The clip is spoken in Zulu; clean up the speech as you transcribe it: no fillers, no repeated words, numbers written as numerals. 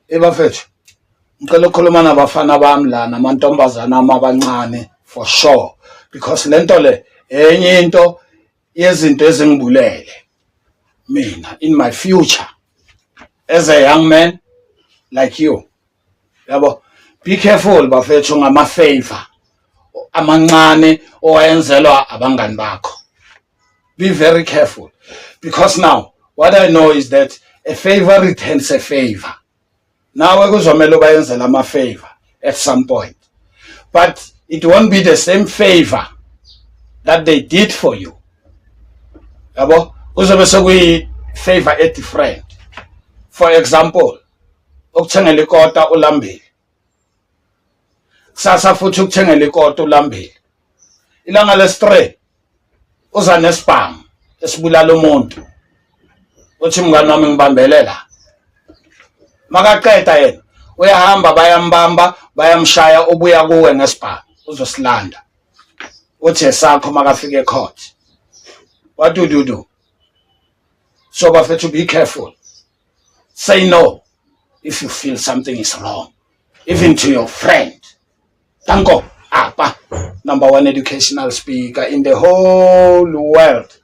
Bafethu, ngicela ukukhuluma nabafana bami la namantombazana amabancane for sure because lento le enye into yezinto ezingibulele mina in my future as a young man like you. Yabo, be careful bafethu ngama-favor amancane owayenzelwa abangani bakho. Be very careful because now what I know is that a favor returns a favor. Nawe kuzomela ubayenzela ama-favor at some point, but it won't be the same favor that they did for you. Yabo, kuzobe sekuyi-favor different. For example, ukuthengela ikota ulambile, kusasa futhi ukuthengela ikota ulambile, ilanga lesi-3 uza nesibhamu esibulala umuntu, uthi mngani wami ngibambelela. Makaqeda yena uyahamba bayambamba bayamshaya ubuya kuwe ngesibhamu uzosilanda uthi esakho makafika ecourt. What do you do? So bafethu, be careful. Say no if you feel something is wrong, even to your friend. Tango Apa, #1 educational speaker in the whole world.